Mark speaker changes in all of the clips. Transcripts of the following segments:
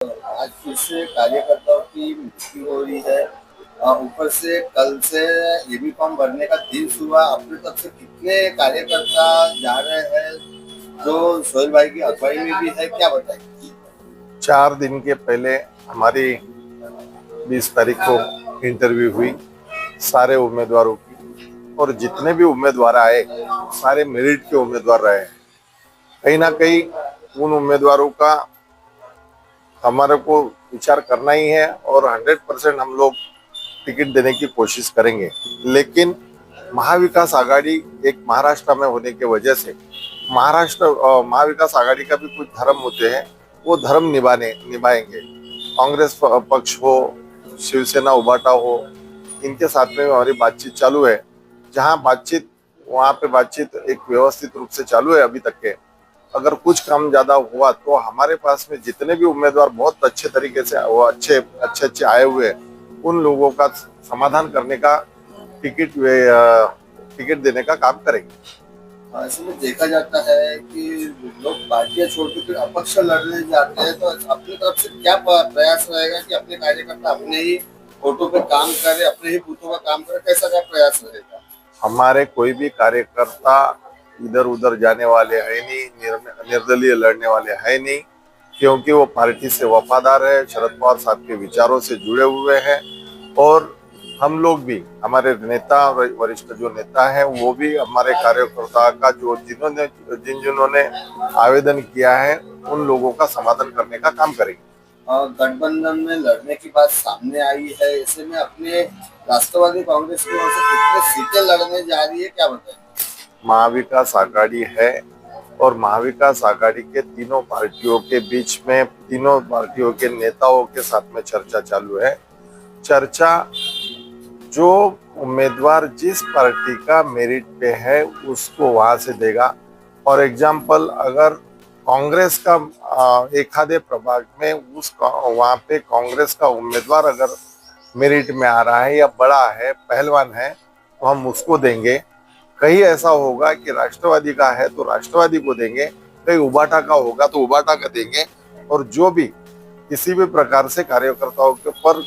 Speaker 1: आज फिर से कार्यकर्ताओं की मृत्यु हो रही है। ऊपर से कल से यूनिफॉर्म भरने का दिन हुआ। अपनी तरफ से कितने कार्यकर्ता जा रहे हैं जो सोहेल भाई की अगुवाई में भी है, क्या बताएंगे?
Speaker 2: 4 दिन के पहले हमारी 20 तारीख को इंटरव्यू हुई सारे उम्मीदवारों की, और जितने भी उम्मीदवार आए सारे मेरिट के उम्मीदवार रहे। कहीं ना कहीं उन उम्मीदवारों का हमारे को विचार करना ही है और 100% हम लोग टिकट देने की कोशिश करेंगे। लेकिन महाविकास आघाड़ी एक महाराष्ट्र में होने की वजह से महाविकास आघाड़ी का भी कुछ धर्म होते हैं, वो धर्म निभाएंगे। कांग्रेस पक्ष हो, शिवसेना उबाटा हो, इनके साथ में हमारी बातचीत चालू है। जहां बातचीत वहां पे बातचीत एक व्यवस्थित रूप से चालू है अभी तक के। अगर कुछ काम ज्यादा हुआ तो हमारे पास में जितने भी उम्मीदवार बहुत अच्छे तरीके से वो अच्छे आए हुए हैं, उन लोगों का समाधान करने का टिकट देने का काम करेंगे।
Speaker 1: ऐसे में देखा जाता है कि लोग पार्टियां छोड़ के फिर अपक्ष लड़ने जाते हैं, तो अपनी तरफ से क्या प्रयास रहेगा कि अपने कार्यकर्ता अपने ही वोटों पे काम करे, अपने ही बूथों का काम करे? कैसा क्या प्रयास रहेगा?
Speaker 2: हमारे कोई भी कार्यकर्ता इधर उधर जाने वाले है नहीं, निर्दलीय लड़ने वाले है नहीं, क्योंकि वो पार्टी से वफादार है, शरद पवार साहब के विचारों से जुड़े हुए हैं। और हम लोग भी, हमारे नेता वरिष्ठ जो नेता हैं वो भी हमारे कार्यकर्ता का जो जिन्होंने आवेदन किया है उन लोगों का समाधान करने का काम करेंगे।
Speaker 1: गठबंधन में लड़ने की बात सामने आई है। ऐसे में अपने राष्ट्रवादी कांग्रेस की ओर से कितने सीटें लड़ने जा रही है, क्या बताएंगे?
Speaker 2: महाविकास आघाड़ी है और महाविकास आघाड़ी के तीनों पार्टियों के बीच में, तीनों पार्टियों के नेताओं के साथ में चर्चा चालू है। चर्चा जो उम्मीदवार जिस पार्टी का मेरिट पे है उसको वहां से देगा। फॉर एग्जाम्पल, अगर कांग्रेस का एक आधे प्रभाग में वहां पे कांग्रेस का उम्मीदवार अगर मेरिट में आ रहा है या बड़ा है, पहलवान है, तो हम उसको देंगे। कहीं ऐसा होगा कि राष्ट्रवादी का है तो राष्ट्रवादी को देंगे, कहीं उबाटा का होगा तो उबाटा का देंगे। और जो भी किसी भी प्रकार से कार्यकर्ताओं के ऊपर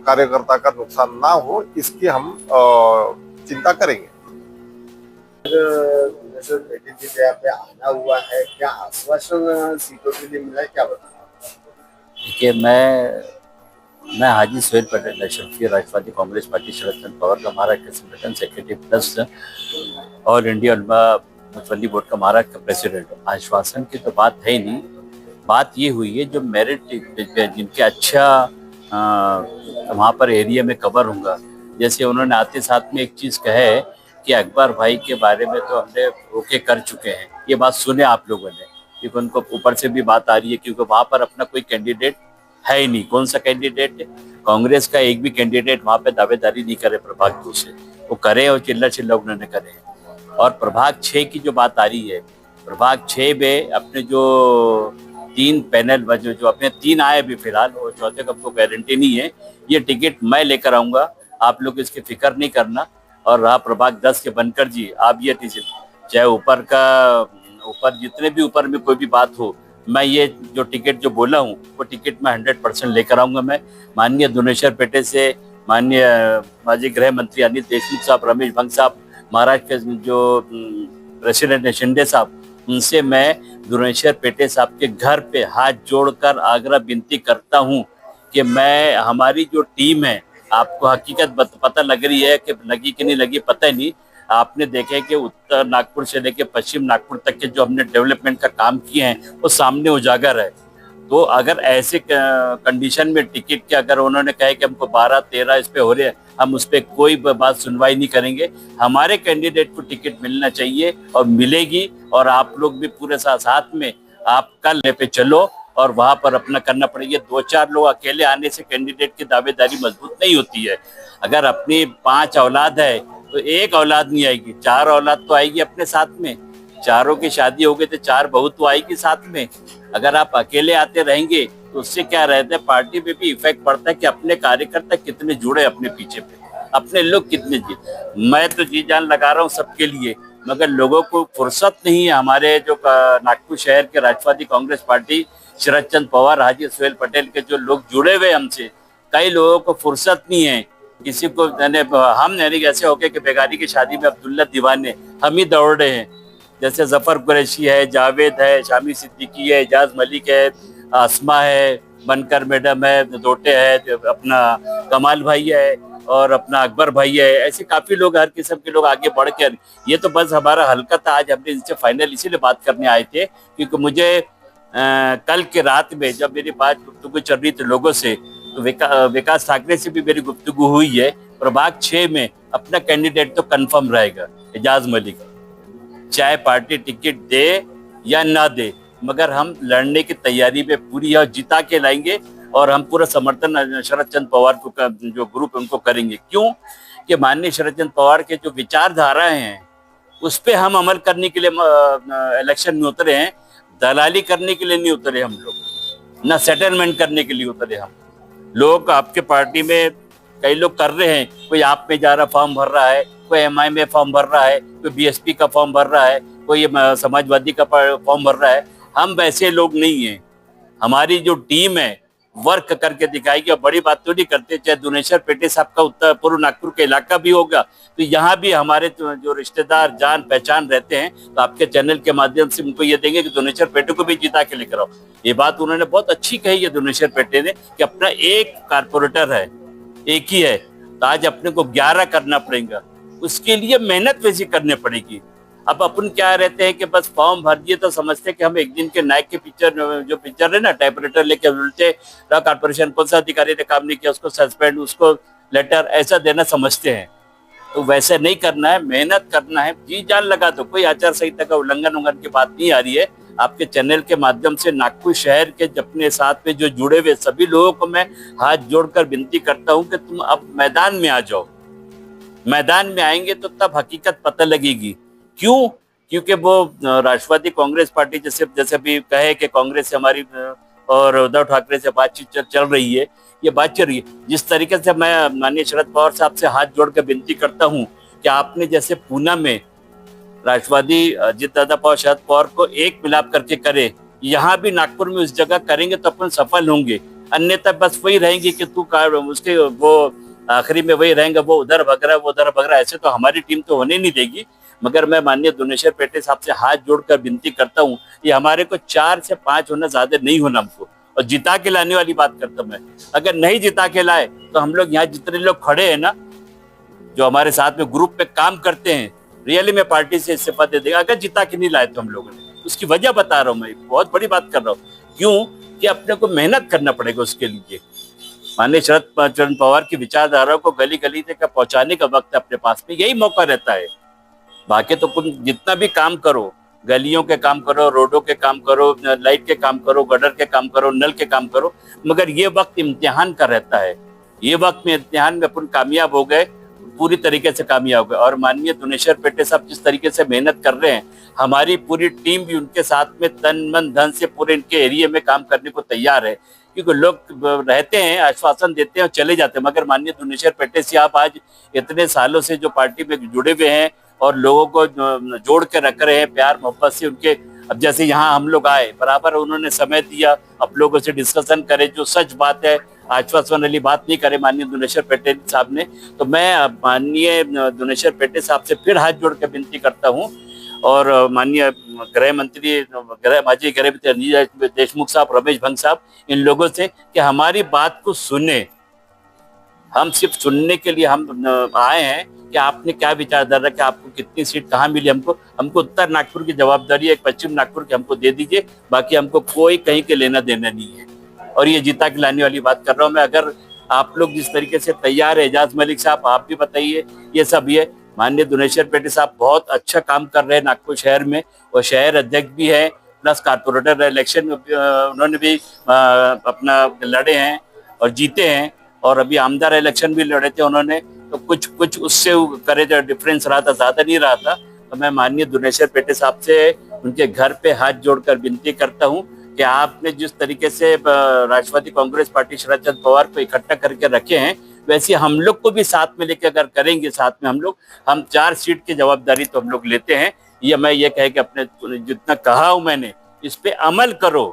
Speaker 2: कार्यकर्ता का नुकसान ना हो, इसकी हम चिंता करेंगे।
Speaker 1: यहाँ पे आना हुआ है, क्या आश्वासन सीटों के लिए मिला है, क्या बताएं?
Speaker 3: देखिए, मैं हाजी सुहेल पटेल, अशरफी राष्ट्रवादी कांग्रेस पार्टी शरद चंद्र पवार का महाराष्ट्र के संगठन सेक्रेटरी प्लस ऑल इंडिया उलमा मुतवल्ली बोर्ड का महाराष्ट्र का प्रेसिडेंट। आश्वासन की तो बात है ही नहीं। बात ये हुई है जो मेरिट जिनके अच्छा वहाँ पर एरिया में कवर होगा। जैसे उन्होंने आते साथ में एक चीज़ कहे कि अकबर भाई के बारे में तो हमने ओके कर चुके हैं। ये बात सुने आप लोगों ने, क्योंकि उनको ऊपर से भी बात आ रही है, क्योंकि वहाँ पर अपना कोई कैंडिडेट है ही नहीं। कौन सा कैंडिडेट? कांग्रेस का एक भी कैंडिडेट वहाँ पे दावेदारी नहीं करे प्रभाग 2 से। वो करे और चिल्ला उन्होंने करे। और प्रभाग 6 की जो बात आ रही है, प्रभाग 6 में अपने जो 3 पैनल जो अपने 3 आए भी फिलहाल, और चौथे का आपको गारंटी नहीं है। ये टिकट मैं लेकर आऊँगा, आप लोग इसकी फिक्र नहीं करना। और रहा प्रभाग 10 के बनकर जी, आप ये चाहे ऊपर जितने भी ऊपर में कोई भी बात हो, मैं ये जो टिकट जो बोला हूँ वो टिकट मैं 100% लेकर आऊँगा। मैं माननीय दुनेश्वर पेटे से, माननीय माजी गृह मंत्री अनिल देशमुख साहब, रमेश भंग साहब, महाराष्ट्र के जो प्रेसिडेंट है शिंदे साहब, उनसे मैं दुनेश्वर पेटे साहब के घर पे हाथ जोड़कर आग्रह विनती करता हूँ कि मैं, हमारी जो टीम है, आपको हकीकत पता लग रही है कि लगी कि नहीं लगी पता ही नहीं। आपने देखे कि उत्तर नागपुर से लेकर पश्चिम नागपुर तक के जो हमने डेवलपमेंट का काम किए हैं वो सामने उजागर है। तो अगर ऐसे कंडीशन में टिकट के अगर उन्होंने कहे कि हमको 12-13 इस पे हो रहे हैं, हम उस पर कोई बात सुनवाई नहीं करेंगे। हमारे कैंडिडेट को टिकट मिलना चाहिए और मिलेगी। और आप लोग भी पूरे साथ में आप कल पे चलो और वहां पर अपना करना पड़ेगा। 2-4 लोग अकेले आने से कैंडिडेट की दावेदारी मजबूत नहीं होती है। अगर अपनी 5 औलाद है तो 1 औलाद नहीं आएगी, 4 औलाद तो आएगी अपने साथ में। चारों की शादी हो गई तो 4 बहू तो आएगी साथ में। अगर आप अकेले आते रहेंगे तो उससे क्या रहता है, पार्टी पे भी इफेक्ट पड़ता है कि अपने कार्यकर्ता कितने जुड़े अपने पीछे पे, अपने लोग कितने जी। मैं तो जी जान लगा रहा हूँ सबके लिए, मगर लोगों को फुर्सत नहीं है। हमारे जो नागपुर शहर के राष्ट्रवादी कांग्रेस पार्टी शरद चंद्र पवार, हाजी सुहेल पटेल के जो लोग जुड़े हुए हमसे, कई लोगों को फुर्सत नहीं है, किसी को हम नहीं ऐसे हो गए कि बेगारी की शादी में अब्दुल्ला दीवाने हम ही दौड़ रहे हैं। जैसे जफर कुरैशी है, जावेद है, शामी सिद्दीकी है, एजाज मलिक है, आसमा है, बनकर मैडम है, दोटे है, अपना कमाल भाई है और अपना अकबर भाई है। ऐसे काफी लोग, हर किस्म के लोग आगे बढ़ के, ये तो बस हमारा हल्का था। आज हमने इनसे फाइनल इसीलिए बात करने आए थे क्योंकि मुझे कल के रात में जब मेरी बात गुफ्तगू चल रही थी लोगों से, तो विकास ठाकरे से भी मेरी गुफ्तगू हुई है। प्रभाग 6 में अपना कैंडिडेट तो कंफर्म रहेगा एजाज मलिक, चाहे पार्टी टिकट दे या ना दे, मगर हम लड़ने की तैयारी में पूरी और जिता के लाएंगे। और हम पूरा समर्थन शरद चंद्र पवार को जो ग्रुप उनको करेंगे। क्यों कि माननीय शरद चंद्र पवार के जो विचारधाराएं हैं उस पर हम अमल करने के लिए इलेक्शन में उतरे हैं। दलाली करने के लिए नहीं उतरे हम लोग, ना सेटलमेंट करने के लिए उतरे हम लोग। आपके पार्टी में कई लोग कर रहे हैं, कोई आप में जा रहा फॉर्म भर रहा है, कोई एमआई में फॉर्म भर रहा है, कोई बीएसपी का फॉर्म भर रहा है, कोई समाजवादी का फॉर्म भर रहा है। हम वैसे लोग नहीं हैं। हमारी जो टीम है वर्क करके दिखाएगी। और बड़ी बात तो नहीं करते, चाहे दुनेश्वर पेटे साहब का उत्तर पूर्व नागपुर का इलाका भी होगा, तो यहाँ भी हमारे जो रिश्तेदार जान पहचान रहते हैं, तो आपके चैनल के माध्यम से उनको ये देंगे कि दुनेश्वर पेटे को भी जिता के लेकर आओ। ये बात उन्होंने बहुत अच्छी कही है दुनेश्वर पेटे ने कि अपना एक कारपोरेटर है, एक ही है, तो आज अपने को 11 करना पड़ेगा। उसके लिए मेहनत वैसी करनी पड़ेगी। अब अपन क्या रहते हैं कि बस फॉर्म भर दिए तो समझते हैं कि हम एक दिन के नायक के पिक्चर, जो पिक्चर है ना, टाइपराइटर लेके उल्टे कॉर्पोरेशन कौन सा अधिकारी ने काम नहीं किया उसको सस्पेंड, उसको लेटर ऐसा देना समझते हैं। तो वैसे नहीं करना है, मेहनत करना है, जी जान लगा दो। कोई आचार संहिता का उल्लंघन की बात नहीं आ रही है। आपके चैनल के माध्यम से नागपुर शहर के अपने साथ में जो जुड़े हुए सभी लोगों को मैं हाथ जोड़कर विनती करता हूं कि तुम अब मैदान में आ जाओ। मैदान में आएंगे तो तब हकीकत पता लगेगी। क्यों? क्योंकि वो राष्ट्रवादी कांग्रेस पार्टी जैसे भी कहे कि कांग्रेस से हमारी और उद्धव ठाकरे से बातचीत चल रही है, ये बात चल रही है। जिस तरीके से मैं माननीय शरद पवार साहब से हाथ जोड़कर विनती करता हूं कि आपने जैसे पूना में राष्ट्रवादी अजित दादा पवार शरद पवार को एक मिलाप करके करे, यहाँ भी नागपुर में उस जगह करेंगे तो अपन सफल होंगे। अन्यथा बस वही रहेंगे कि तू उसके वो आखिरी में वही रहेंगे, वो उधर भग रहा है, वो उधर भग रहा है। ऐसे तो हमारी टीम तो होने नहीं देगी। मगर मैं माननीय दुनेश्वर पेटे साहब से हाथ जोड़कर विनती करता हूँ, ये हमारे को 4 से 5 होना, ज्यादा नहीं होना हमको। और जिता के लाने वाली बात करता मैं, अगर नहीं जिता के लाए तो हम लोग यहाँ जितने लोग खड़े हैं ना, जो हमारे साथ में ग्रुप में काम करते हैं, रियली में पार्टी से इस्तीफा दे देगा अगर जिता के नहीं लाए तो हम लोगों ने। उसकी वजह बता रहा हूँ मैं, बहुत बड़ी बात कर रहा हूँ। क्यों कि अपने को मेहनत करना पड़ेगा उसके लिए। माननीय शरद चंद्र पवार की विचारधारा को गली गली तक पहुंचाने का वक्त अपने पास में यही मौका रहता है। बाकी तो तुम जितना भी काम करो, गलियों के काम करो, रोडों के काम करो, लाइट के काम करो, गटर के काम करो, नल के काम करो, मगर ये वक्त इम्तिहान का रहता है। ये वक्त में इम्तिहान में अपन कामयाब हो गए, पूरी तरीके से कामयाब हो गए। और माननीय दुनेश्वर पेटे साहब जिस तरीके से मेहनत कर रहे हैं, हमारी पूरी टीम भी उनके साथ में तन मन धन से पूरे इनके एरिया में काम करने को तैयार है। क्योंकि लोग रहते हैं, आश्वासन देते हैं और चले जाते हैं, मगर माननीय दुनेश्वर पेटे साहब आज इतने सालों से जो पार्टी में जुड़े हुए हैं और लोगों को जोड़ के रख रहे हैं प्यार मोहब्बत से उनके। अब जैसे यहाँ हम लोग आए, बराबर उन्होंने समय दिया, अब लोगों से डिस्कशन करे, जो सच बात है, आश्वासन वाली बात नहीं करे माननीय दुनेश्वर पेटे साहब ने। तो मैं माननीय दुनेश्वर पेटे साहब से फिर हाथ जोड़ के विनती करता हूँ। और माननीय गृह मंत्री, माजी गृह मंत्री अनिल देशमुख साहब, रमेश भंग साहब, इन लोगों से कि हमारी बात को सुने। हम सिर्फ सुनने के लिए हम आए हैं कि आपने क्या विचारधारा, कि आपको कितनी सीट कहाँ मिली। हमको उत्तर नागपुर की जवाबदारी है, पश्चिम नागपुर की हमको दे दीजिए, बाकी हमको कोई कहीं के लेना देना नहीं है। और ये जीता के लाने वाली बात कर रहा हूँ मैं। अगर आप लोग जिस तरीके से तैयार है, एजाज मलिक साहब आप भी बताइए, ये सब ये माननीय दुनेश्वर पेटे साहब बहुत अच्छा काम कर रहे हैं नागपुर शहर में, और शहर अध्यक्ष भी है, प्लस कारपोरेटर इलेक्शन में उन्होंने भी अपना लड़े हैं और जीते हैं, और अभी आमदार इलेक्शन भी लड़े थे उन्होंने। तो कुछ उससे करे जो डिफरेंस रहा था, ज्यादा नहीं रहा था। तो मैं माननीय दुनेश्वर पेटे साहब से उनके घर पे हाथ जोड़कर विनती करता हूँ कि आपने जिस तरीके से राष्ट्रवादी कांग्रेस पार्टी शरद चंद्र पवार को इकट्ठा करके रखे हैं, वैसे हम लोग को भी साथ में लेके अगर करेंगे, साथ में हम 4 सीट की जवाबदारी तो हम लोग लेते हैं। ये मैं ये कहे कि अपने जितना कहा हूं मैंने, इस पे अमल करो।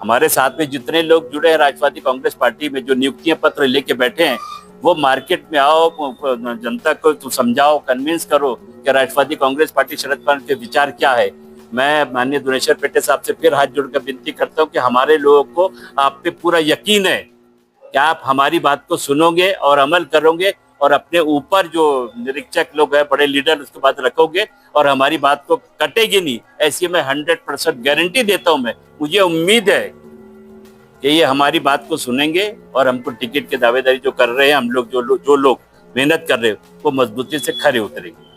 Speaker 3: हमारे साथ में जितने लोग जुड़े हैं राष्ट्रवादी कांग्रेस पार्टी में, जो नियुक्तियां पत्र लेके बैठे हैं, वो मार्केट में आओ, जनता को तो समझाओ, कन्विंस करो कि राष्ट्रवादी कांग्रेस पार्टी शरद पवार के विचार क्या है। मैं माननीय दुनेश्वर पेटे साहब से फिर हाथ जोड़कर विनती करता हूं कि हमारे लोगों को आप पे पूरा यकीन है कि आप हमारी बात को सुनोगे और अमल करोगे और अपने ऊपर जो निरीक्षक लोग हैं, बड़े लीडर, उसके बाद रखोगे और हमारी बात को कटेगी नहीं। ऐसी मैं 100% गारंटी देता हूं। मैं मुझे उम्मीद है कि ये हमारी बात को सुनेंगे और हमको टिकट की दावेदारी जो कर रहे हैं हम लोग, जो लोग मेहनत कर रहे हैं, वो मजबूती से खरे उतरेंगे।